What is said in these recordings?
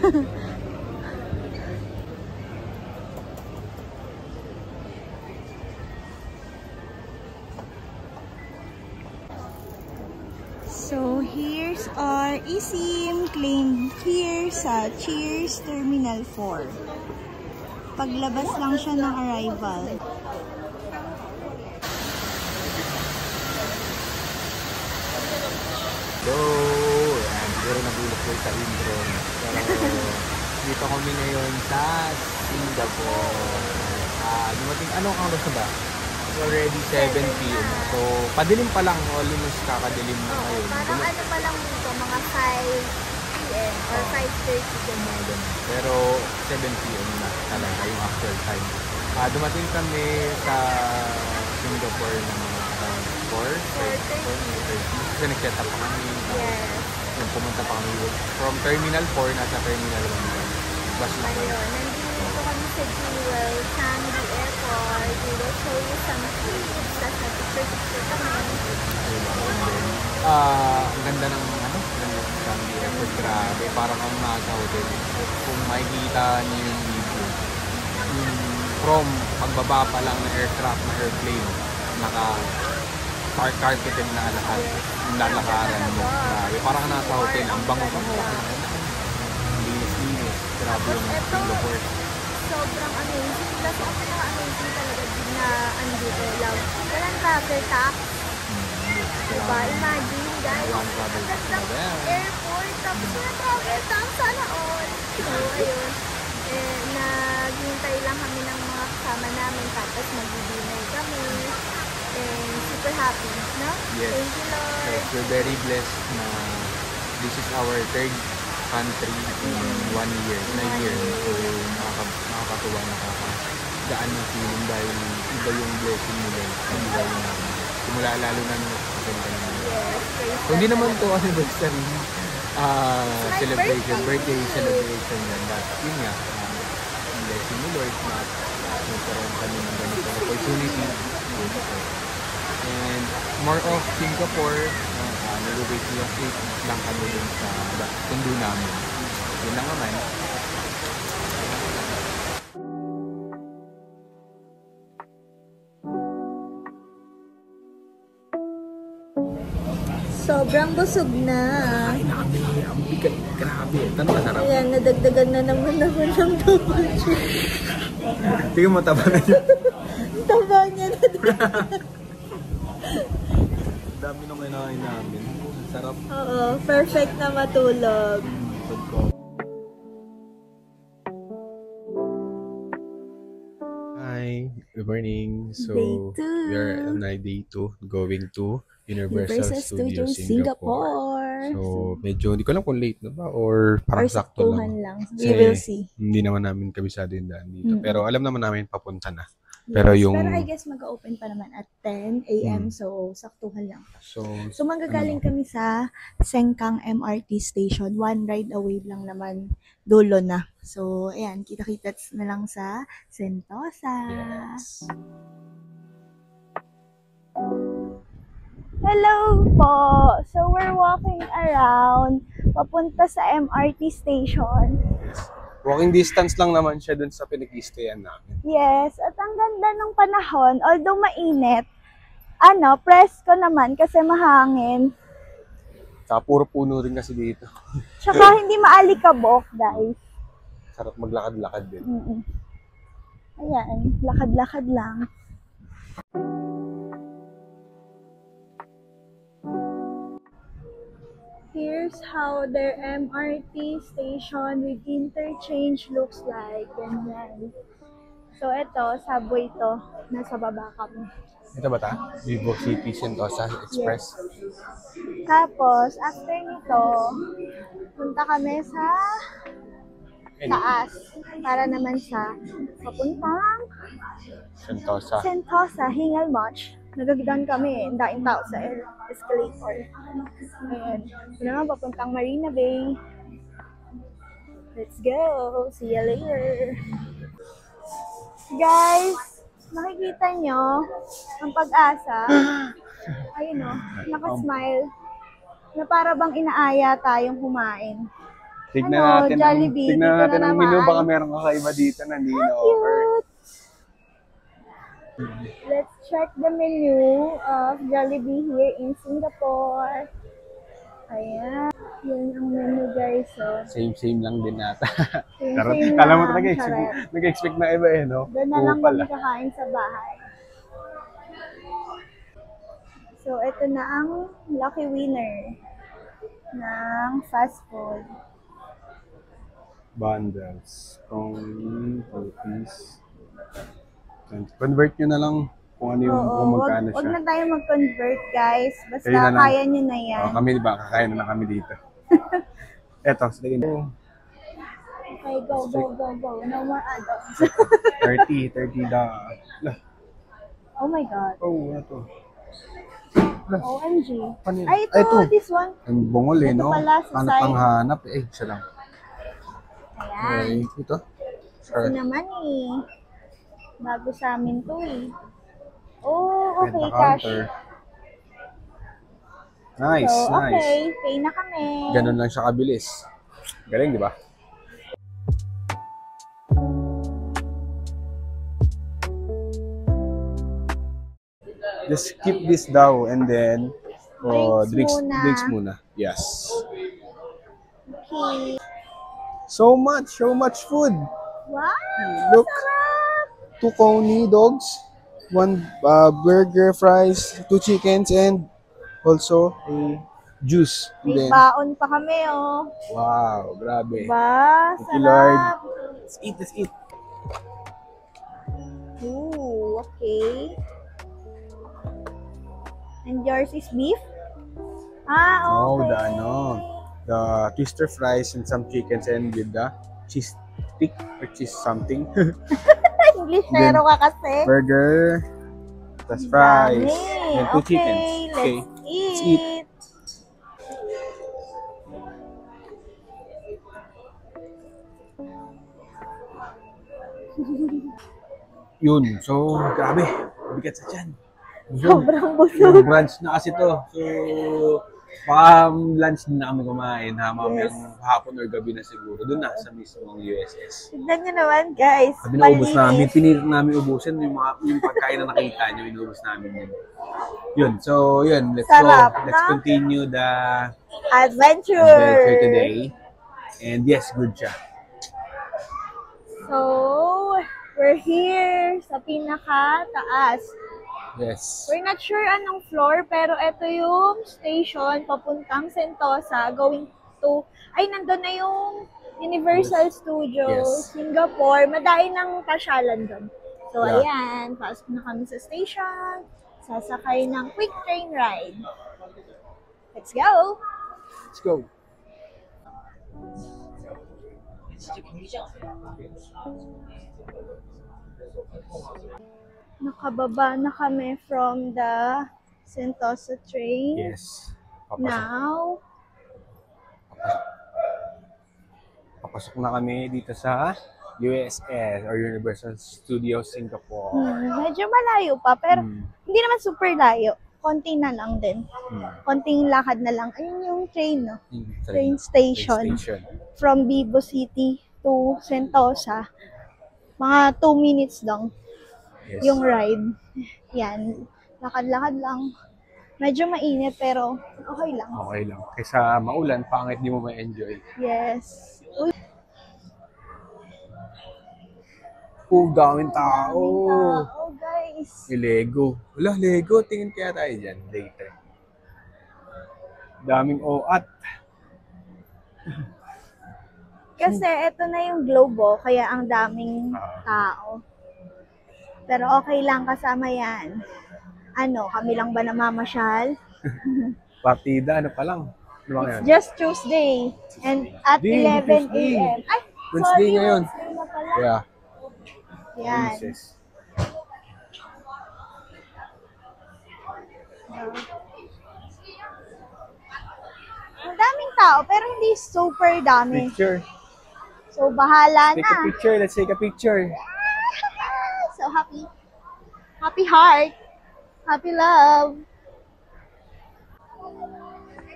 So, here's our eSIM claim here sa Cheers Terminal 4. Paglabas lang siya ng arrival. So, and siguro nabulok ko sa intro. Pero, dito kami ngayon sa Singapore. Dumating, anong oras na ba? Already 7 p.m. So, padilim pa lang. Almost kakadilim na ngayon. Parang ano pa lang dito, mga 5 p.m. or 5:30 ganyan. Pero 7 p.m. na talaga yung actual time. Dumating kami sa Singapore ng mga 4:30. Kasi nag-set up pa kami. Yung pumunta pa kami from Terminal 4, nasa Terminal 1. Bus na kami. Ayun, nandito kami sa Jewel, Changi Airport. We will show you some things. Tapos nag-picture kami. Ang ganda ng Changi Airport. Grabe, parang ang nasa hotel. Kung makikita niyo yung video, from pagbaba pa lang ng aircraft, na airplane, carpeted na lahat. Yung lalakaran mo. Grabe, parang nasa hotel. Ang bango-bango. Linis-linis. Grabe yung Singapore. Sobrang amazing. Plus, ang pinaka-amazing talaga din na andito lang. Walang travel tax. Diba? Imagine, guys. Ang ganda ng airport. Tapos walang travel tax. Sana all. So, ayun. Naghintay lang kami ng mga kasama namin. Tapos mag-dinner kami. And super happy, no? Yes. Thank you, Lord. Yes, we're very blessed na this is our third country in 1 year. So, nakakatuwa, nakakagaan ng feeling dahil iba yung blessing nila sa buhay namin. Simula lalo na nung nakakaganda naman. Yes, so, hindi naman to anniversary celebration, birthday celebration yan. But yun nga, blessing ni Lord na nagkaroon kami ng ganitong opportunity. And more of Singapore, nag-wait lang kami dun sa tundo namin. Yun lang naman. Sobrang busog na. Ay, nakabili. Ang bigat. Grabe. Ito na masarap. Ayan, nadagdagan na naman ako ng double cheese. Tingnan mo, taba na niya. Taba niya na din. Dami nung kinain namin. Sarap. Oo, perfect na matulog. Hi, good morning. So, Day 2. we are on day 2 going to Universal Studios Singapore. So, medyo hindi ko alam kung late na ba or parang sakto lang. We will see. Hindi naman namin kabisado yung daan dito. Pero alam naman namin papunta na. Pero Yes, yung pero I guess mag-open pa naman at 10 a.m. So, saktuhan lang. So manggagaling kami sa Sengkang MRT Station. 1 ride away lang naman. Dulo na. So, ayan. Kita-kits na lang sa Sentosa. Yes. Hello po! So, we're walking around papunta sa MRT station. Walking distance lang naman siya dun sa pinag-i-stayan namin. Yes, at ang ganda ng panahon, although mainit, presko naman kasi mahangin. Saka puro puno rin kasi dito. Tsaka hindi maalikabok, guys. Sarap maglakad-lakad din. Ayan, lakad-lakad lang. Here's how their MRT station with interchange looks like. Ganyan. So, ito, subway to. Nasa baba kami. Ito ba ta? Vivo City Sentosa Express. Yes. Tapos, after nito, punta kami sa taas. Para naman sa papuntang Sentosa, Hingal Much. Nagagdan kami, daing tao sa escalator. Ayan. Ito naman, papuntang Marina Bay. Let's go! See you later! Guys, nakikita nyo ang pag-asa. Ayun o, nakasmile. Na para bang inaaya tayong kumain. Tignan Ano, natin, Jollibee, tignan dito natin na ang menu. naman. Baka meron kakaiba dito na hindi na-offer. Let's check the menu of Jollibee here in Singapore. Ayan. Yun ang menu, guys. So, Same lang din nata. same Kala mo lang. talaga, Charot. nag-expect na iba eh, no? Doon na lang Kupal, kami kakain sa bahay. So, ito na ang lucky winner ng fast food. Bundles. Kung rupees. Convert nyo na lang kung ano yung kung magkano wag siya. na tayo mag-convert, guys. Basta Kayo na lang. kaya nyo na yan. Kami, di ba? Kakain na lang kami dito. Eto, sige. Okay, go. No more add-ons. 30 da. Oh my God. Oh, ano to? OMG. Ano yun? Ay, Ay, ito, this one. Ang bungol eh, Ito no? pala, sa Hanap side. ang hanap. Eh, isa lang. Ayan. Okay, ito. Ito naman eh. Bago sa amin to eh. Oh, okay, Benta cash. counter. Nice, So, nice. okay, pay na kami. Ganun lang siya kabilis. Galing, di ba? Just keep this daw and then Drinks muna. drinks muna. Yes. Okay. So much food. Wow, Look. sarap! 2 coney dogs, 1 burger, fries, 2 chickens, and also a juice. And May then, baon pa kami, oh. wow, grabe. Ba, Thank you, Lord. sarap. Let's eat. Ooh, okay. And yours is beef? Ah, Oh, okay. the twister fries and some chickens and with the cheese stick or cheese something. English pero ka kasi. Burger, plus fries, Dami. and 2 Okay, chickens. let's Let's eat. Yun, so grabe, bigat sa tiyan. Sobrang busog. Yung brunch na kasi to. So, baka lunch din na kami kumain ha, mamayang hapon or gabi na siguro. Doon na sa mismong USS. Tignan nyo naman, guys. Sabi na ubos namin, Malinis. pinilit namin ubusin yung pagkain na nakita nyo, inubos namin yun. Yun, so yun, let's Sarap, go. Let's no? continue the Adventure. adventure today. And yes, good siya. So, we're here sa pinaka-taas. Yes. We're not sure anong floor, pero ito yung station papuntang Sentosa, going to, ay, nandun na yung Universal Studios, Yes. Singapore. Madai ng pasyalan doon. So, Yeah. ayan, pasok na kami sa station, sasakay ng quick train ride. Let's go! Let's go. Nakababa na kami from the Sentosa train. Yes. Now, Papasok na kami dito sa USS or Universal Studios Singapore. medyo malayo pa, pero Hmm. hindi naman super layo. Konti na lang din. Hmm. Konting lakad na lang. Ayun yung train, no? Hmm. Train station. From Vivo City to Sentosa. Mga 2 minutes lang Yes. yung ride. Yan. Lakad-lakad lang. Medyo mainit, pero okay lang. Okay lang. Kaysa maulan, pangit di mo ma-enjoy. Yes. Uy, Daming tao. daming tao, guys. May Lego. Wala, Lego. Tingin kaya tayo dyan later. Daming oat. Kasi ito na yung globo, kaya ang daming tao. Pero okay lang kasama yan. Ano, kami lang ba namamasyal? Partida, ano pa lang. Ano ba ngayon? Just Tuesday. And at Di, 11 Tuesday. a.m. Ay, Wednesday sorry, ngayon. Wednesday na pala. Yeah. Yan. Princess. Ang daming tao, pero hindi super dami. Picture. So, bahala Take na. a picture. Let's take a picture. So happy. Happy heart. Happy love.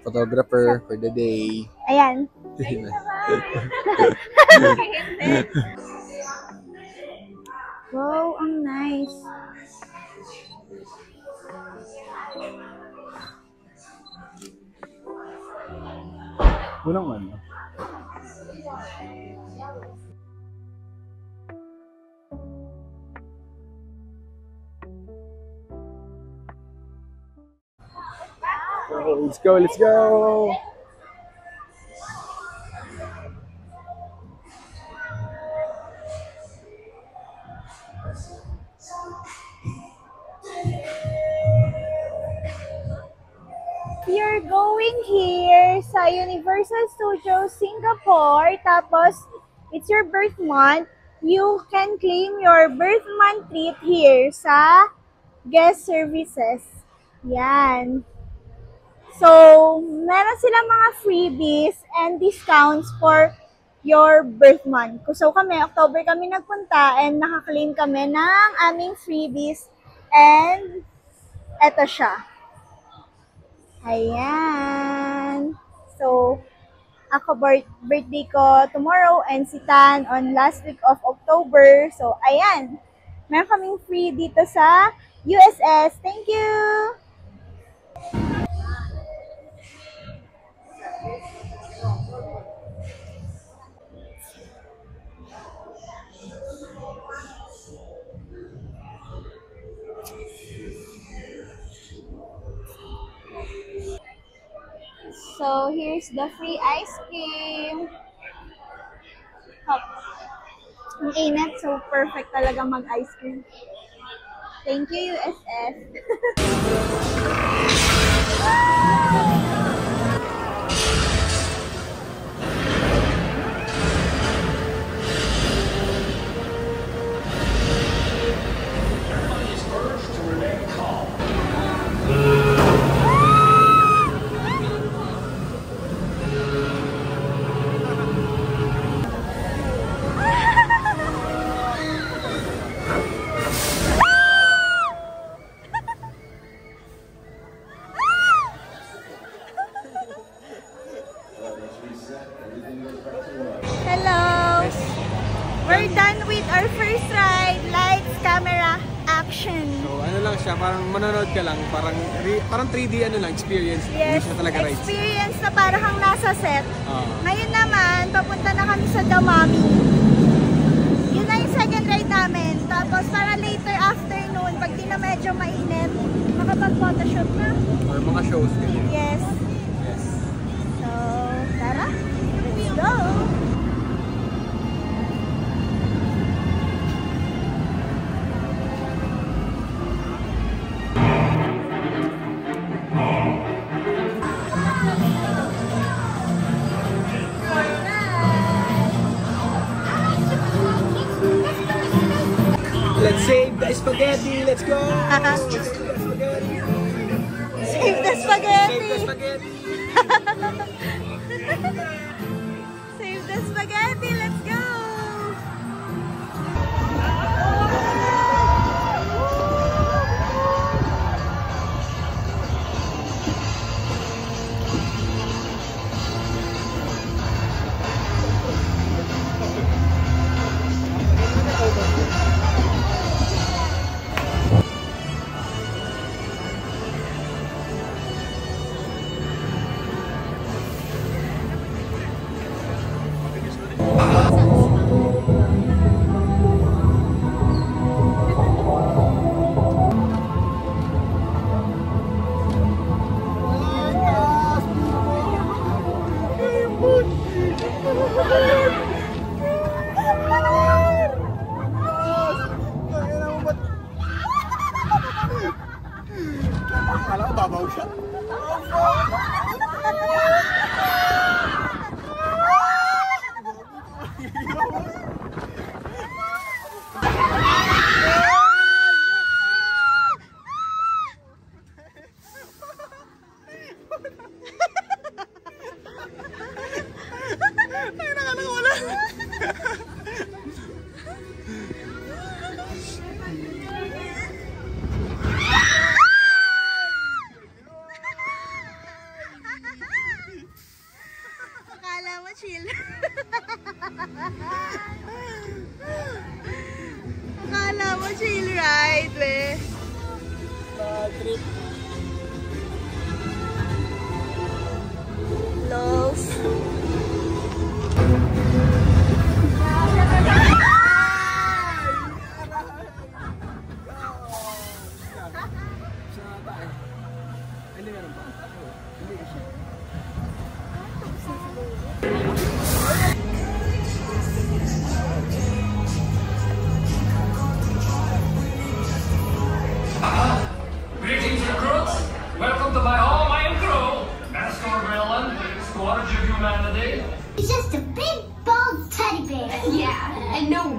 Photographer for the day. Ayan. Ayun na. Wow, ang nice. Unang ano? Let's go, let's go! You're going here sa Universal Studios Singapore, tapos it's your birth month, you can claim your birth month treat here sa guest services. Yan. So, meron silang mga freebies and discounts for your birth month. So kami, October kami nagpunta and nakaklaim kami ng aming freebies and eto siya. Ayan. So, ako birthday ko tomorrow and si Tan on last week of October. So, ayan. Meron kaming free dito sa USS. Thank you! So, here's the free ice cream. Hop. Ang init, so perfect talaga mag-ice cream. Thank you, USS. Hello! We're done with our first ride. Lights, camera, action. So ano lang siya, parang manonood ka lang, parang 3D ano lang, experience. Hindi Yes, siya talaga rides. experience na para kang nasa set. Ah. Ngayon naman, papunta na kami sa Damami. Yun na yung second ride namin. Tapos para later afternoon, pag di na medyo mainit, makapag-photoshoot na. Or mga shows ganyan. Yes. Yes. So, tara. Let's go! Let's save the spaghetti! Let's go! Save the spaghetti! Save the spaghetti! Save the spaghetti! Let's go!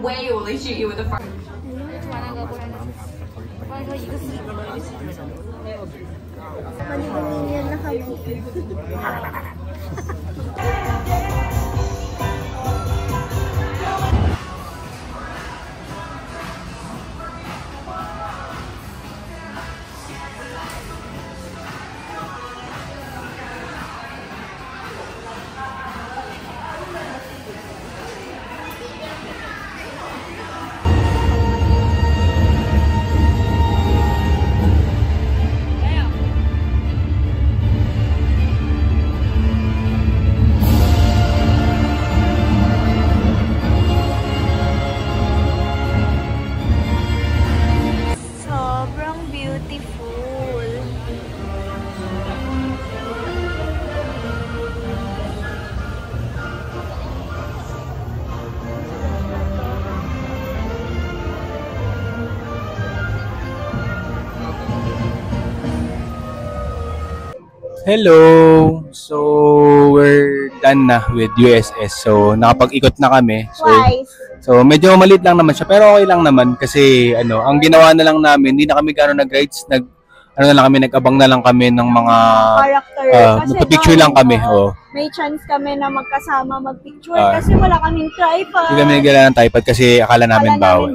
way will they shoot you with a fire? Maligalingan na kami. Sobrang beautiful. Hello! So, we're done na with USS. So, nakapag-ikot na kami. Twice. So, medyo maliit lang naman siya. Pero okay lang naman kasi, ang ginawa na lang namin, hindi na kami gano'n nag-rides. Nag-abang na lang kami ng mga Character. magpa-picture lang kami. May chance kami na magkasama mag-picture kasi wala kaming tripod. Hindi kami nagala ng tripod kasi akala namin bawal.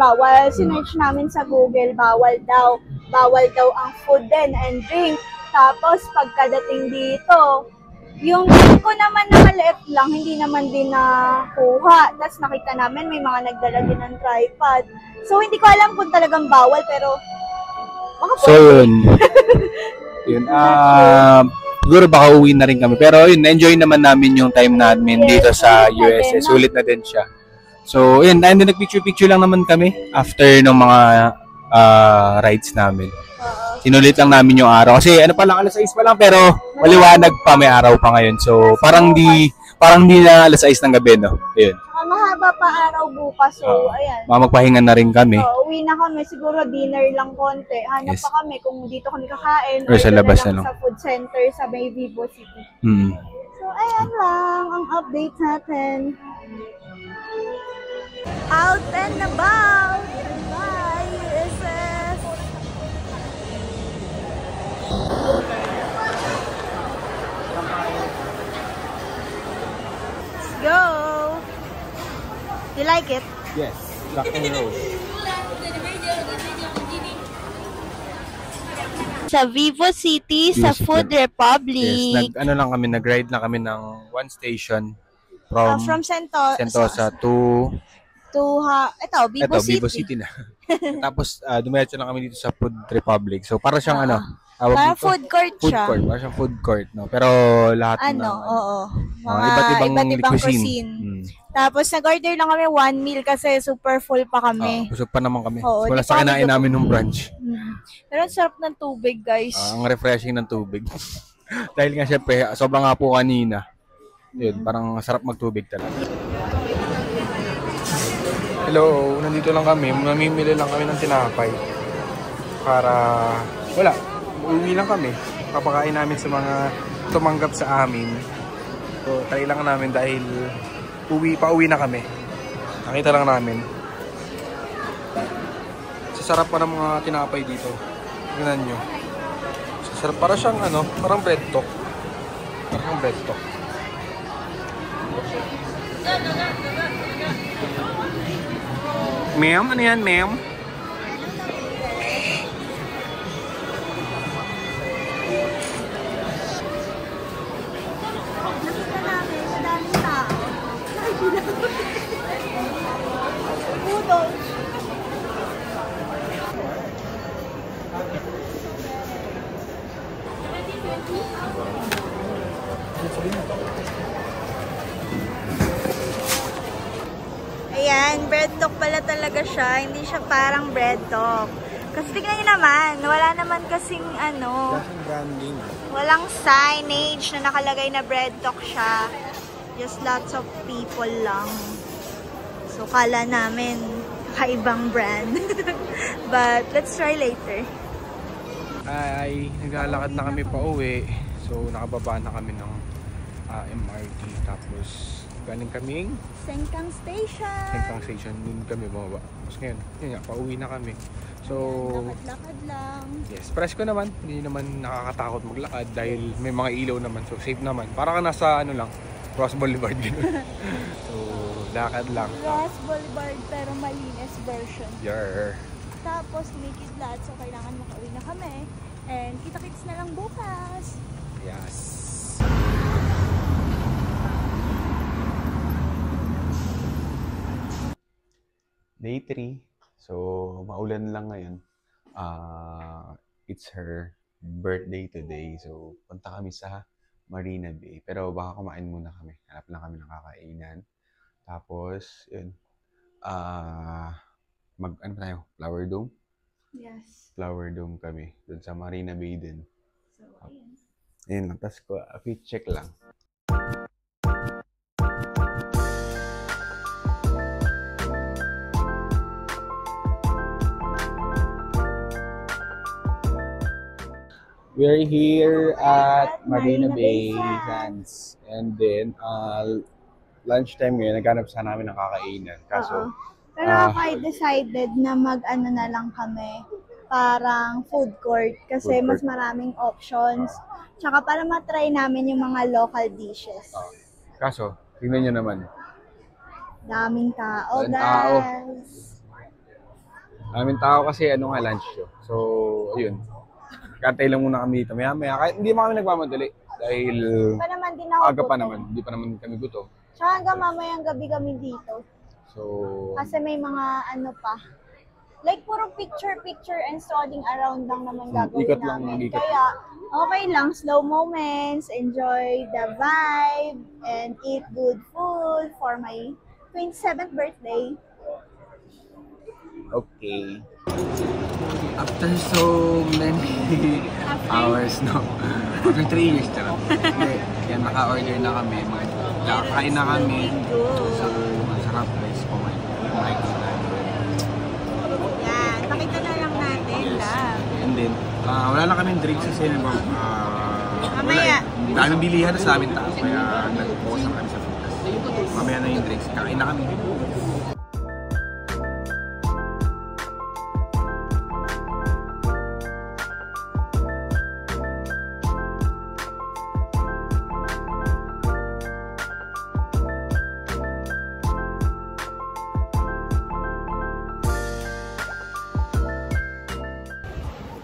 Sinearch namin sa Google, bawal daw. Bawal daw ang food din and drink. Tapos, pagkadating dito, yung ko naman na maliit lang, hindi naman din nakuha. Tapos nakita namin may mga nagdala din ng tripod. So, hindi ko alam kung talagang bawal, pero baka So, yun. Siguro baka uwi na rin kami. Pero yun, enjoy naman namin yung time namin dito sa USS. Sulit na din siya. So, yun. And then, nag-picture-picture lang naman kami after ng mga rides namin. Sinulit lang namin yung araw. Kasi ano pa lang, alas 6 pa lang, pero maliwanag pa, may araw pa ngayon. So, parang di na alas 6 ng gabi, no? Ayun. mahaba pa araw bukas. So, ayan. Magpahinga na rin kami. Uwi na kami. Siguro dinner lang konti. Hanap pa kami kung dito kami kakain. Or sa labas na lang. Sa food center sa may Vivo City. Mm. So, ayan lang ang update natin. Out and about! Bye, USS! Let's go! You like it? Yes, rock and roll. Sa Vivo City, sa Food Republic. Yes, nag-ride na kami ng one station from Sentosa to Vivo City na. Tapos dumiretso lang kami dito sa Food Republic. So para siyang parang food court siya. Parang siyang food court, no. Pero lahat mga iba't ibang cuisine. Tapos nag-order lang kami 1 meal kasi super full pa kami. Busog pa naman kami. Wala sa kinain namin ng brunch. Pero ang sarap ng tubig, guys. Ang refreshing ng tubig. Dahil nga syempre, sobrang nga po kanina. Yun, parang sarap magtubig talaga. Hello, nandito lang kami. Mamimili lang kami ng tinapay. Para, uuwi lang kami. Kapakain namin sa mga tumanggap sa amin. So, try lang namin dahil pauwi na kami. Nakita lang namin. Sasarap pa ng mga tinapay dito. Tingnan nyo. Sasarap. Para siyang parang bread talk. Parang bread talk. Ma'am? Ano yan, ma'am? Ayan, bread talk pala talaga siya. Hindi siya parang bread talk. Kasi tignan nyo naman, wala naman kasing walang signage na nakalagay na bread talk siya. Just lots of people lang. So, kala namin kaibang brand. But, let's try later. Naglalakad na kami pa uwi. So, nakababa na kami ng MRT. Tapos, galing kaming Sengkang Station. Sengkang Station, dun kami bumaba. Tapos ngayon, yun nga, pauwi na kami. So, Lakad-lakad lang. yes, presko naman. Hindi naman nakakatakot maglakad dahil may mga ilaw naman. So, safe naman. Para ka nasa ano lang, Ross Boulevard gano'n. So, lakad lang. Ross Boulevard pero malinis version. Yer. Tapos may kidlat, so kailangan makauwi na kami. And kita-kits na lang bukas. Yes. Day 3. So, maulan lang ngayon. It's her birthday today. So, punta kami sa Marina Bay. Pero baka kumain muna kami. Hanap lang kami ng kakainan. Tapos, yun. Ano pa tayo? Flower Dome? Yes. Flower Dome kami. Doon sa Marina Bay din. So, ayan. Ayun lang. Tapos, fit check lang. We're here at Marina Bay Sands. And then, lunchtime ngayon, naghanap sana namin ng kakainan. Kaso, pero ako ay decided na mag-ano na lang kami, parang food court. Kasi Food court. mas maraming options. Tsaka para matry namin yung mga local dishes. kaso, tingnan nyo naman. Daming tao, Daming tao. guys. Daming tao kasi lunch show. So, ayun. Kantay lang muna kami dito. Maya-maya, kahit hindi pa kami nagmamadali. Dahil Pa naman din ako aga pa gutom. naman. Hindi pa naman kami gutom. Tsaka hanggang mamayang gabi kami dito. So, Kasi may mga ano pa. Like, puro picture and strolling around lang naman gagawin ikot lang, namin. ikot. Kaya, okay lang. Slow moments, enjoy the vibe, and eat good food for my 27th birthday. okay. After so many hours, no? After 3 years, charot. Yan, naka-order na kami. Kakain na kami. So, masarap guys. Kumain na. Yan, pakita na lang natin. And then, wala na kaming drinks kasi Mamaya. daming bilihan na sa amin tao. Kaya nag-focus na kami sa food. Mamaya na yung drinks. Kain na kami.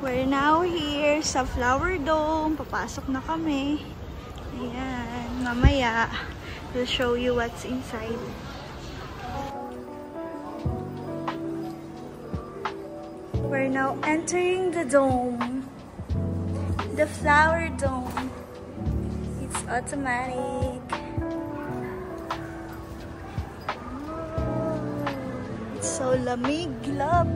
We're now here sa Flower Dome. Papasok na kami. Ayan. Mamaya, we'll show you what's inside. We're now entering the dome. The Flower Dome. It's automatic. It's so lamig, love.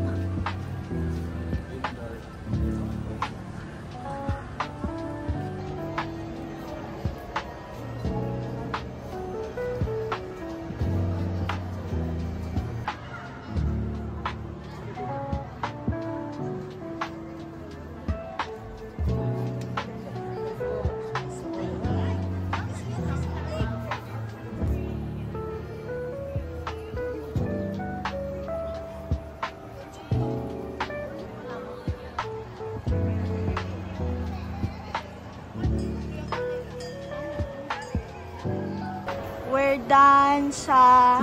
We're done sa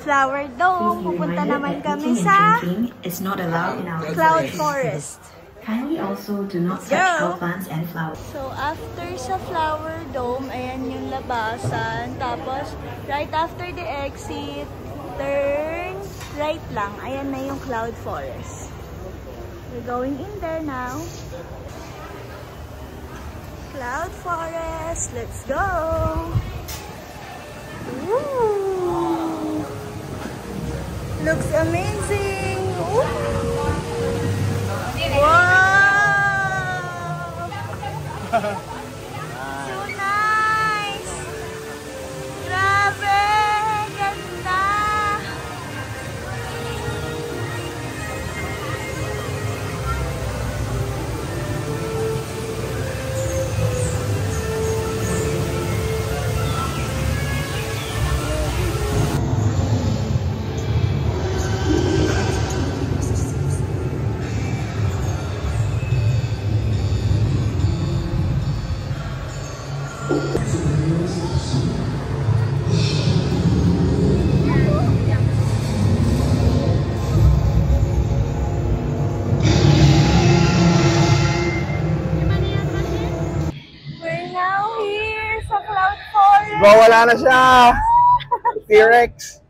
Flower Dome. Pupunta naman kami sa is not allowed in our Cloud reservation. Forest. Kindly also do not touch Go! all plants and flowers. So, after sa Flower Dome, ayan yung labasan. Tapos, right after the exit, turn right lang. Ayan na yung Cloud Forest. We're going in there now. Cloud Forest, let's go! Ooh. Looks amazing! Ooh. Wow! So nice! Grabe! Ganda! Nawawala na siya! T-Rex!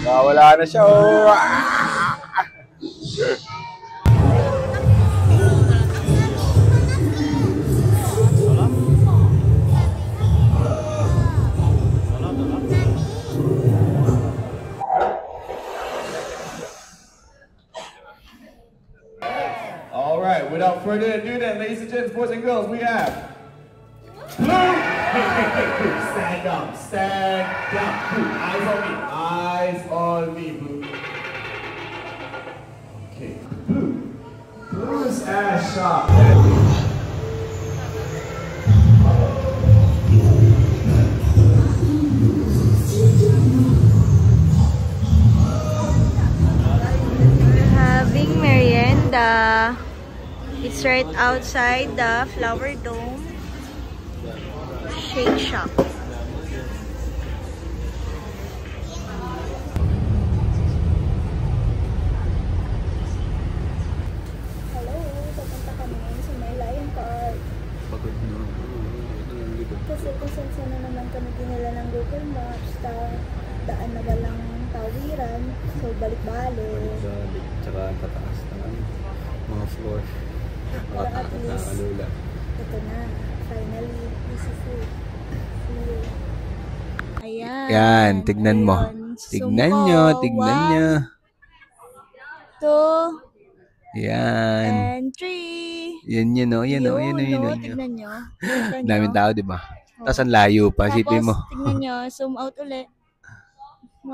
Nawawala na siya, oh! Alright, without further ado then, ladies and gents, boys and girls, we have Blue! Hey, Blue, stand up, Blue, eyes on me, Blue. Okay, Blue. Blue's ass shot. Having merienda. It's right outside the Flower Dome Shake Shop. Hello, papunta kami sa may Lion Park. Pagod na. Kasi kung saan na naman kami dinala ng Google Maps, daan na walang tawiran, so balik-balik. Tsaka ang tataas ng mga floor. Pero at least, Nakakalula. ito na, finally, this is it. Ayan. Yan, tignan mo. Ayun. Tignan Sumko. nyo, tignan nyo. 1, 2, Yan. and 3. Yan yun, no? Yan, no? Yan, no? Yan, no? Tignan nyo. Tignan Daming nyo. tao, di ba? Tapos ang layo pa, Tapos, sipin mo. tignan nyo, zoom out ulit. 1,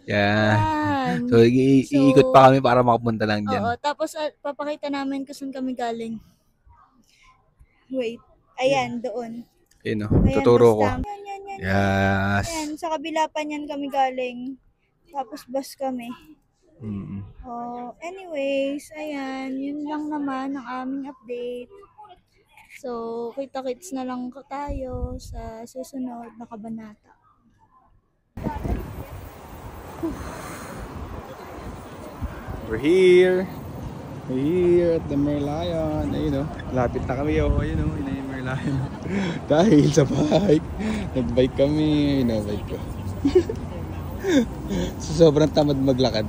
Yan. yan. So, iikot pa kami para makapunta lang dyan. Oo, tapos papakita namin kung saan kami galing. Wait. Ayan, doon. Ayun, no? Ayan, Tuturo ko. basta. Yan. Yes. Ayan, sa kabila pa niyan kami galing. Tapos bus kami. Mm. Oh, anyways, ayan, yun lang naman ang aming update. So, kita-kits na lang tayo sa susunod na kabanata. We're here. We're here at the Merlion. Ayun, no? Lapit na kami, oh. Ayun, no? Yun na yung Merlion. Dahil sa bike. Nag-bike kami. Ayun, no? Bike ko. So, sobrang tamad maglakad.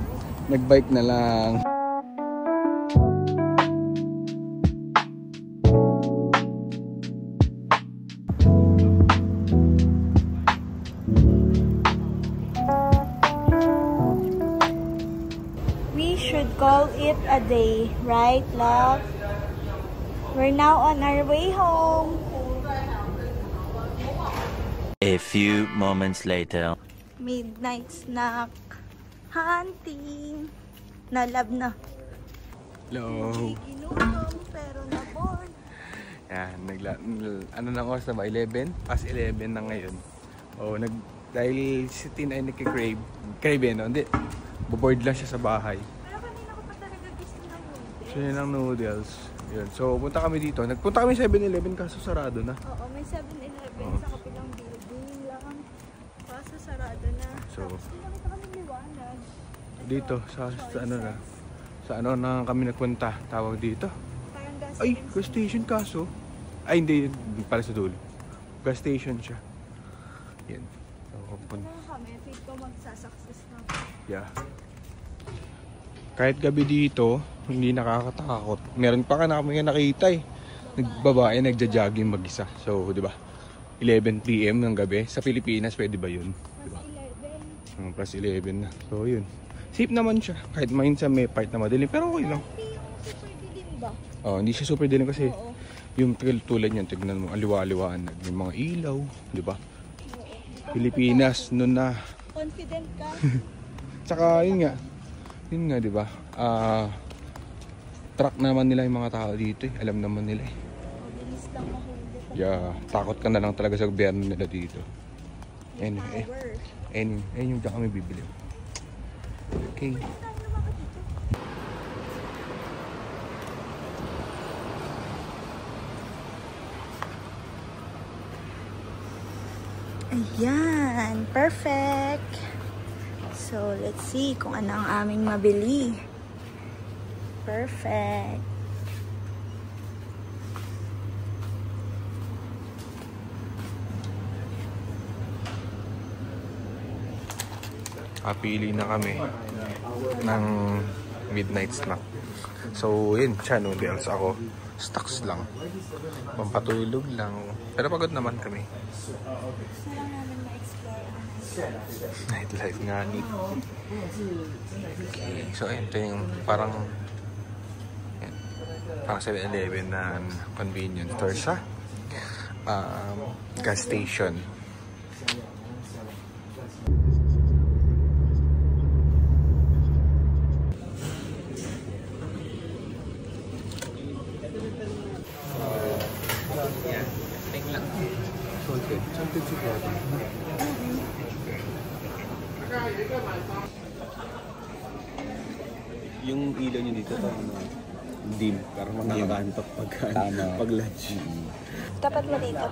Nag-bike na lang. We should call it a day, right, love? We're now on our way home. A few moments later. Midnight snack. Hunting. Nalab na. Hello. Inunom, pero na-born. Yan, ano na oras na ba? 11? Past 11 na ngayon. Oh, dahil si Tin ay nagka-crave. Crave no? Hindi. Boboard lang siya sa bahay. Pero kanina ko pa talaga gusto ng noodles. Siya ng noodles. Yun. So, punta kami dito. Nagpunta kami 7-Eleven kaso sarado na. Oo, may 7-Eleven sa kapilang building lang. Kaso sarado na. So, Tapos nakita kami liwanag. dito sa ano na. Sa ano na kami nagpunta. Tawag dito. Parang gas Ay, station. gas station kaso. Ay, hindi. Para sa dulo. Gas station siya. Yan. So, Ano kami, feel ko magsasuccess na. yeah. Kahit gabi dito, hindi nakakatakot. Meron pa ka na kami nakita eh. Nagbabae, nagja-jogging mag-isa. So, di ba? 11 PM ng gabi. Sa Pilipinas, pwede ba yun? Di ba? Plus 11. Plus 11 na. So, yun. Safe naman siya. Kahit minsan may part na madilim. Pero okay lang. Hindi yung super dilim ba? Oh, hindi siya super dilim kasi Oo. yung tulad niyan, tignan mo, aliwa-aliwaan. May mga ilaw, di ba? Pilipinas, noon na. Confident ka? Tsaka, yun nga, di ba? Track naman nila yung mga tao dito eh. Alam naman nila eh. Bilis lang mahuli ka. Yeah, takot ka na lang talaga sa gobyerno nila dito. Anyway, Power. yung dyan kami bibili. Okay. Ayan, perfect. So, let's see kung ano ang aming mabili. Perfect. Pili na kami ng midnight snack. So, yun siya, noodles. Ako, stocks lang. Pampatulog lang. Pero pagod naman kami. Gusto lang namin ma-explore ang Nightlife nga ni. So, ayun, ito yung parang 7-Eleven na convenience store sa gas station. Yung ilaw nyo dito parang dim, parang nakakaantok pag lunch. Tapat mo dito.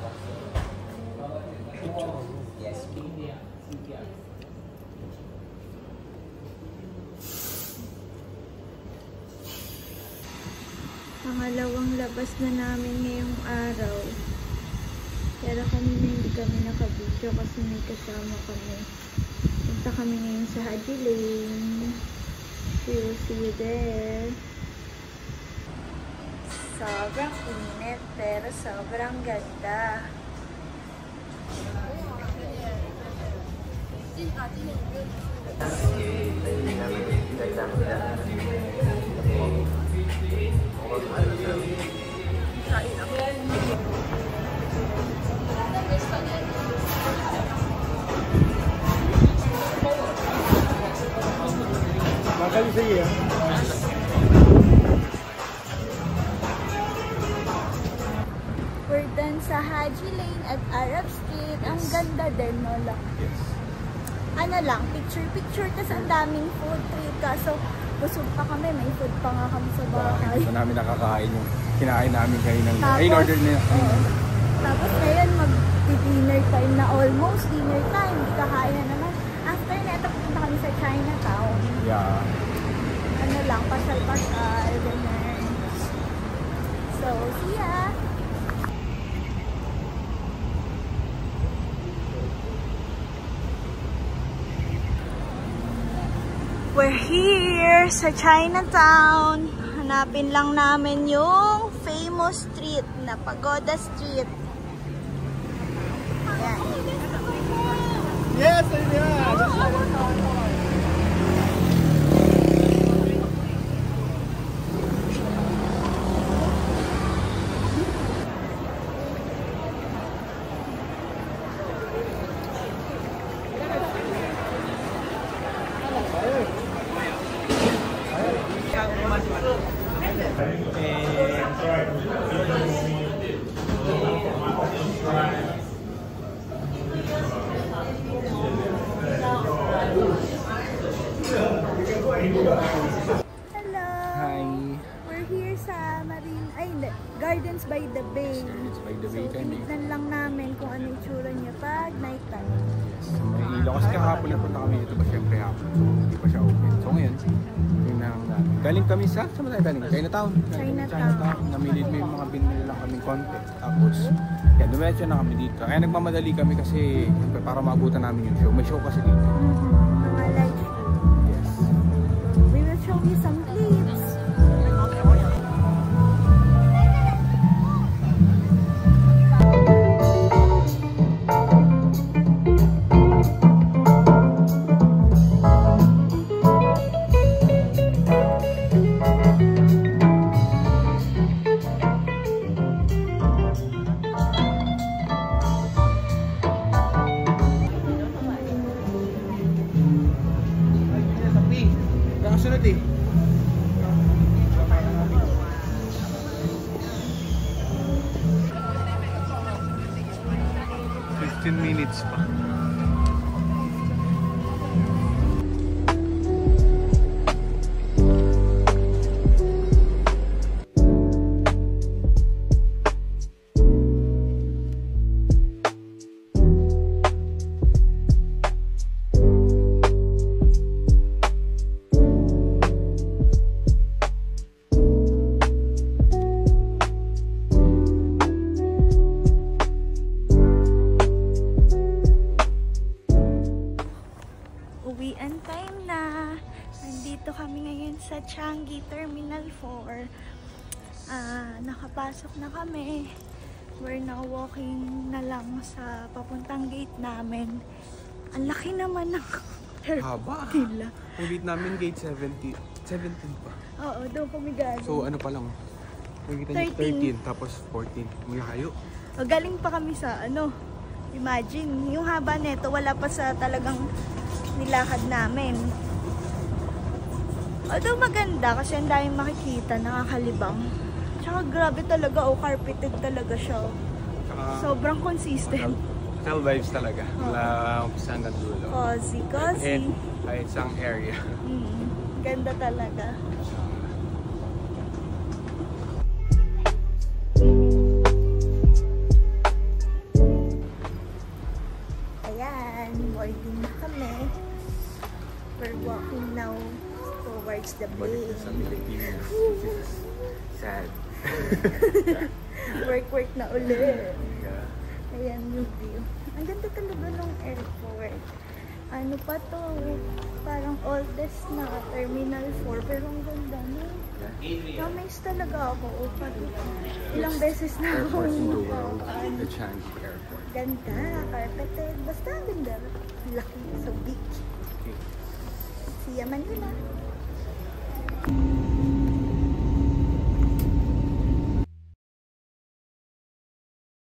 Pangalawang labas na namin ngayong araw. Pero kanina hindi kami nakabidyo kasi may kasama kami. Punta kami ngayon sa Haji Lane. We will see you there. Sobrang init pero sobrang ganda. We're done sa Haji Lane at Arab Street. Ang ganda din, no? Yes. Ano lang, picture-picture kasi ang daming food trip. Kaso busog pa kami, may food pa nga kami sa bahay. Ito namin nakakain yung kinain namin kayo ng Tapos, order niya. Tapos ngayon mag-dinner time na, almost dinner time. Kakain na naman. After neto, pupunta kami sa Chinatown. Yeah. Ano lang, pasal-pasal, ganyan. So, see ya! We're here sa Chinatown. Hanapin lang namin yung famous street na Pagoda Street. Ayan. Yes, yeah. Hello! Hi! We're here sa Gardens by the Bay. Gardens by the Bay So, kami. tinignan lang namin kung ano yung tsura niya pag night time. May ilaw. Kasi kahapon na punta kami dito ba syempre hapon. So, hindi pa siya open. So, ngayon, yun na lang natin. Galing kami sa, saan ba tayo galing? Chinatown. Chinatown. Namilid may mga binili lang kaming konti. Tapos, yan, dumiretso na kami dito. Kaya nagmamadali kami kasi syempre, para maabutan namin yung show. May show kasi dito. Mga light show. Yes. We will show you some clips. Nakasunod eh. Minutes pa. Changi Terminal 4. Nakapasok na kami. We're now walking na lang sa papuntang gate namin. Ang laki naman ng Haba. nila. Ang gate namin, gate 17 pa. Oo, doon kami galing. So ano pa lang, nakikita niyo 13, tapos 14. May hayo. Galing pa kami sa imagine, yung haba neto wala pa sa talagang nilakad namin. Although maganda kasi ang daming makikita, nakakalibang. Tsaka grabe talaga, carpeted talaga siya. Sobrang consistent. Hotel vibes talaga. Wala umpisa hanggang dulo. Cozy. And kahit isang area. Ganda talaga. Ayan, boarding na kami. We're walking now towards the bay. Sa Pilipinas. Sad. Work na ulit. Yeah. Ayan yung view. Ang ganda talaga ng airport. Ano pa to? Parang oldest na Terminal 4. Pero ang ganda no? Na-miss talaga ako. Ilang beses na ako. Airport in the world. The Changi Airport. Ganda. Carpeted. Basta ang ganda. Laki. So big. See ya Manila.